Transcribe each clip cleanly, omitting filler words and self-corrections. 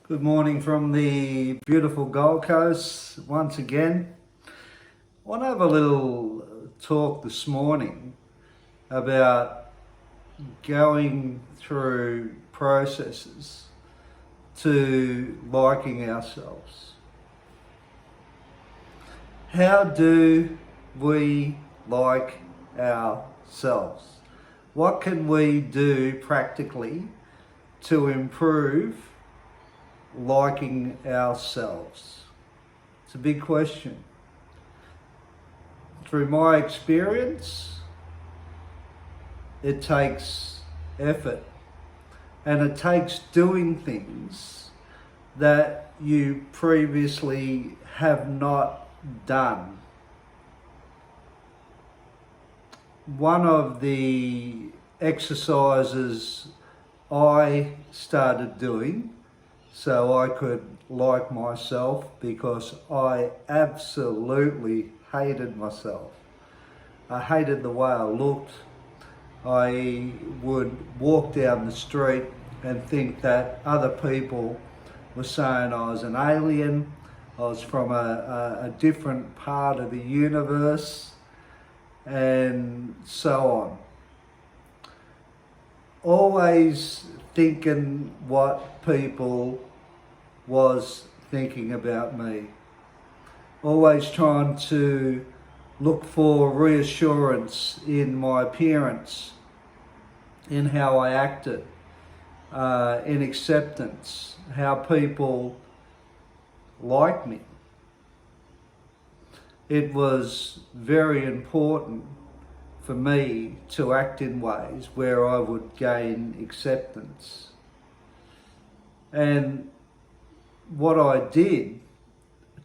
Good morning from the beautiful Gold Coast once again. I want to have a little talk this morning about going through processes to liking ourselves. How do we like ourselves? What can we do practically to improve liking ourselves? It's a big question. Through my experience, it takes effort and it takes doing things that you previously have not done. One of the exercises I started doing so I could like myself, because I absolutely hated myself. I hated the way I looked. I would walk down the street and think that other people were saying I was an alien, I was from a different part of the universe, and so on. Always thinking what people was thinking about me. Always trying to look for reassurance in my appearance, in how I acted, in acceptance, how people like me. It was very important for me to act in ways where I would gain acceptance. And what I did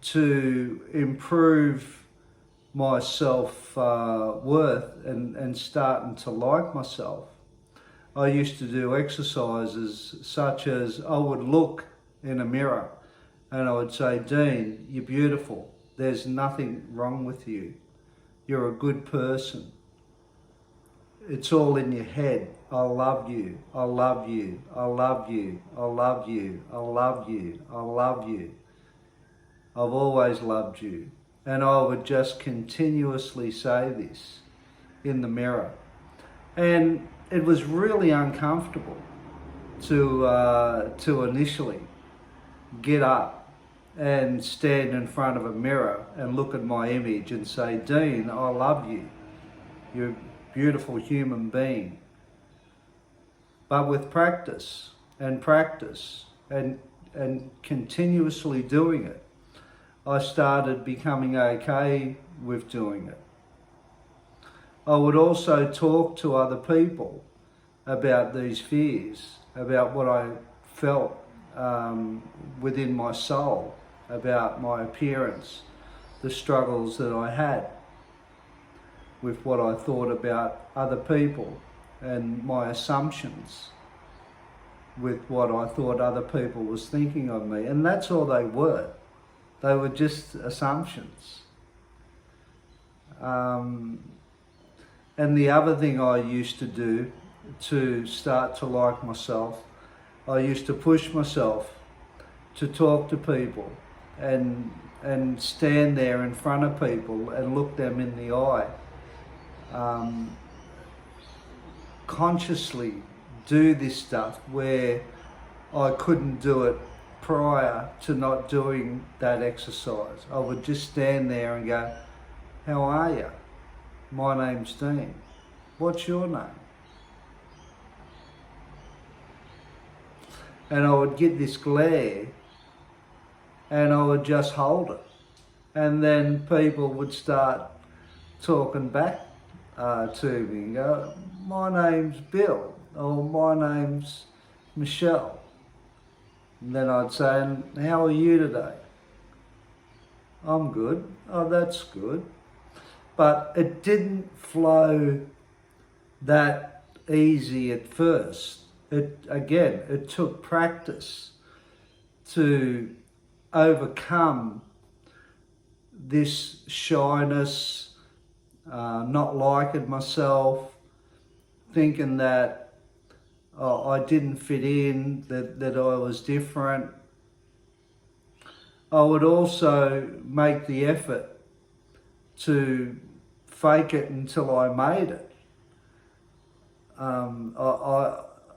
to improve my self-worth and starting to like myself, I used to do exercises such as I would look in a mirror and I would say, Dean, you're beautiful. There's nothing wrong with you. You're a good person. It's all in your head. I love you. I love you. I love you. I love you. I love you. I love you. I've always loved you. And I would just continuously say this in the mirror. And it was really uncomfortable to initially get up and stand in front of a mirror and look at my image and say, Dean, I love you. You're a beautiful human being. But with practice and continuously doing it, I started becoming okay with doing it. I would also talk to other people about these fears, about what I felt within my soul, about my appearance, the struggles that I had with what I thought about other people and my assumptions with what I thought other people was thinking of me. And that's all they were. They were just assumptions. And the other thing I used to do to start to like myself, I used to push myself to talk to people and stand there in front of people and look them in the eye. Consciously do this stuff where I couldn't do it prior to not doing that exercise. I would just stand there and go, how are you? My name's Dean. What's your name? And I would get this glare and I would just hold it. And then people would start talking back to me and go, my name's Bill, or my name's Michelle. And then I'd say, how are you today? I'm good. Oh, that's good. But it didn't flow that easy at first. It took practice to overcome this shyness, not liking myself, thinking that I didn't fit in, that I was different, I would also make the effort to fake it until I made it.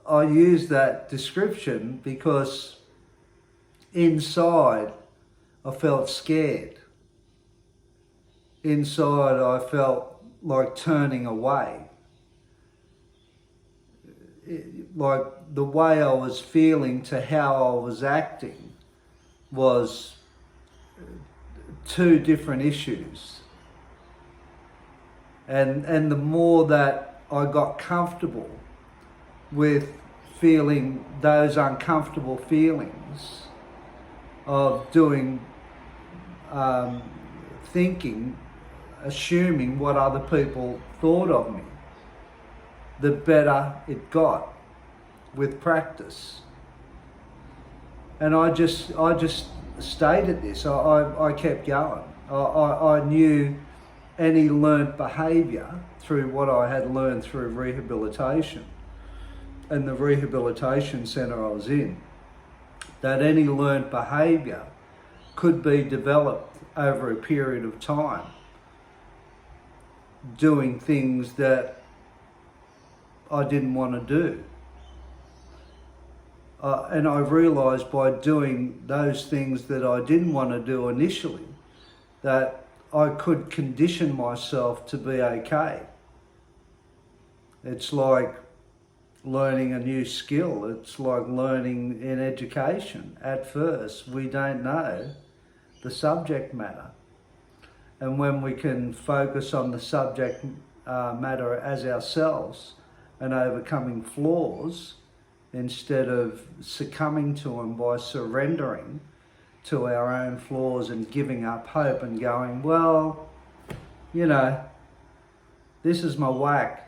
I use that description because inside I felt scared. Inside I felt like turning away. Like the way I was feeling to how I was acting was two different issues. And the more that I got comfortable with feeling those uncomfortable feelings of doing, thinking, assuming what other people thought of me, the better it got with practice. And I just stayed at this. I kept going. I knew any learnt behaviour through what I had learned through rehabilitation and the rehabilitation centre I was in, that any learnt behaviour could be developed over a period of time, doing things that I didn't want to do. And I realised by doing those things that I didn't want to do initially, that I could condition myself to be okay. It's like learning a new skill. It's like learning in education. At first, we don't know the subject matter. And when we can focus on the subject matter as ourselves and overcoming flaws, instead of succumbing to them by surrendering to our own flaws and giving up hope and going, well, you know, this is my whack.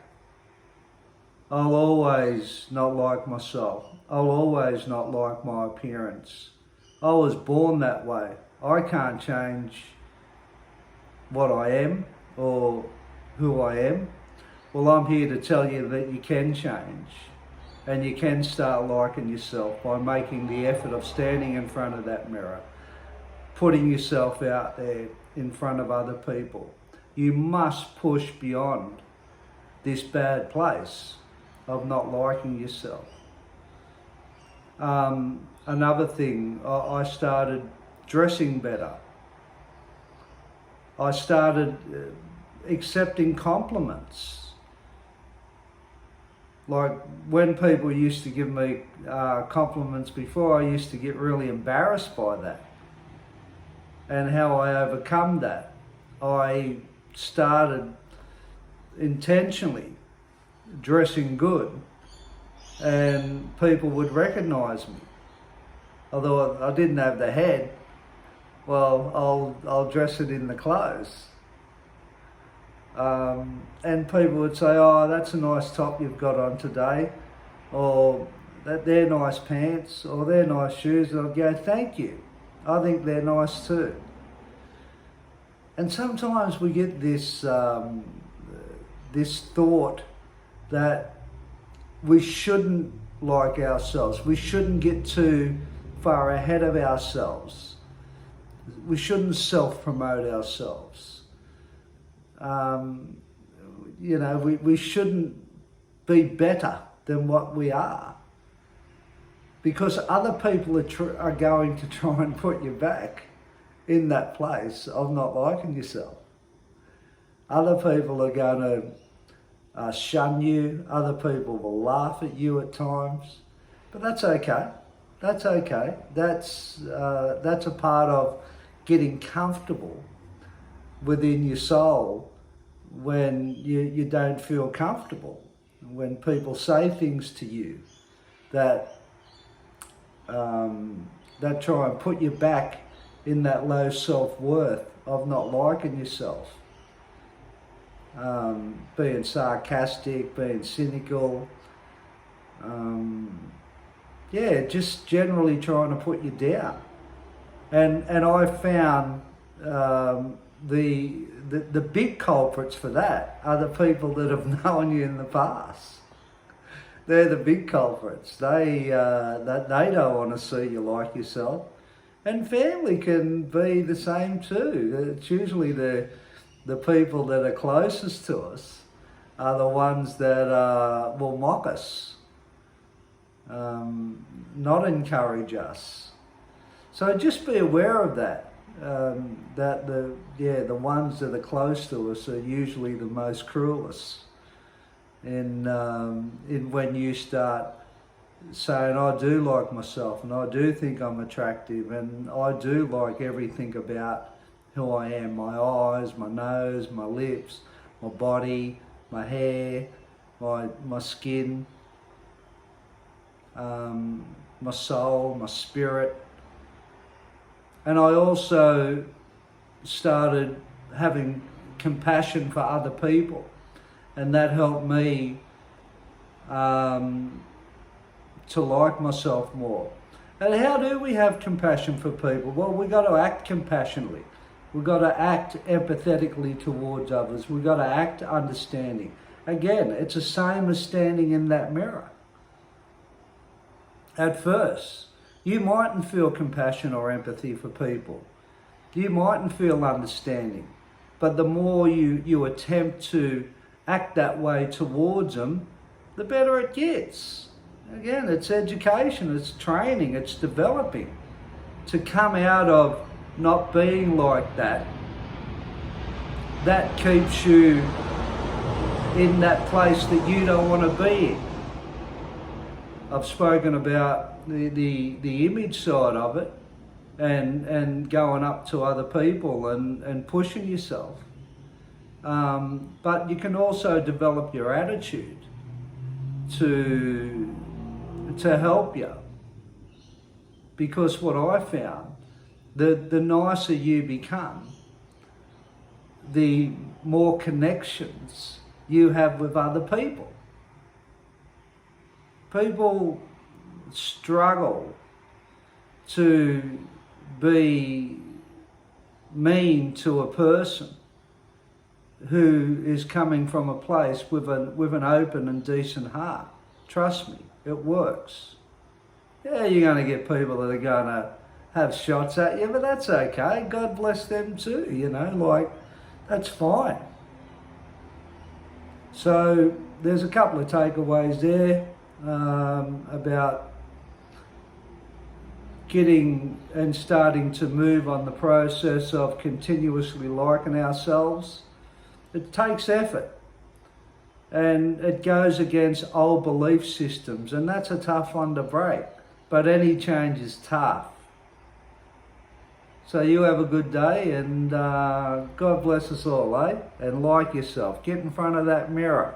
I'll always not like myself. I'll always not like my appearance. I was born that way. I can't change what I am or who I am. Well, I'm here to tell you that you can change. And you can start liking yourself by making the effort of standing in front of that mirror, putting yourself out there in front of other people. You must push beyond this bad place of not liking yourself. Another thing, I started dressing better. I started accepting compliments. Like when people used to give me compliments before, I used to get really embarrassed by that. And how I overcome that, I started intentionally dressing good, and people would recognise me. Although I didn't have the head, well, I'll dress it in the clothes. And people would say, oh, that's a nice top you've got on today, or that they're nice pants, or they're nice shoes. And I'd go, thank you. I think they're nice too. And sometimes we get this this thought that we shouldn't like ourselves. We shouldn't get too far ahead of ourselves. We shouldn't self-promote ourselves. You know, we shouldn't be better than what we are, because other people are going to try and put you back in that place of not liking yourself. Other people are going to shun you. Other people will laugh at you at times, but that's okay. That's okay. That's a part of getting comfortable within your soul when you don't feel comfortable. When people say things to you that try and put you back in that low self-worth of not liking yourself. Being sarcastic, being cynical, just generally trying to put you down. And I found the big culprits for that are the people that have known you in the past. They're the big culprits. They don't want to see you like yourself. And family can be the same too. It's usually the people that are closest to us are the ones that will mock us, not encourage us. So just be aware of that. That the ones that are close to us are usually the most cruelest. In when you start saying, I do like myself and I do think I'm attractive and I do like everything about who I am, my eyes, my nose, my lips, my body, my hair, my skin, my soul, my spirit. And I also started having compassion for other people, and that helped me to like myself more. And how do we have compassion for people? Well, we've got to act compassionately. We've got to act empathetically towards others. We've got to act understanding. Again, it's the same as standing in that mirror. At first, you mightn't feel compassion or empathy for people. You mightn't feel understanding. But the more you attempt to act that way towards them, the better it gets. Again, it's education, it's training, it's developing. To come out of not being like that, that keeps you in that place that you don't want to be in. I've spoken about the image side of it and going up to other people and pushing yourself. But you can also develop your attitude to help you. Because what I found, the nicer you become, the more connections you have with other people. People struggle to be mean to a person who is coming from a place with an open and decent heart. Trust me, it works. Yeah, you're going to get people that are going to have shots at you, but that's okay. God bless them too, that's fine. So there's a couple of takeaways there about getting and starting to move on the process of continuously liking ourselves. It takes effort. And it goes against old belief systems, and that's a tough one to break. But any change is tough. So you have a good day, and God bless us all, eh? And like yourself. Get in front of that mirror.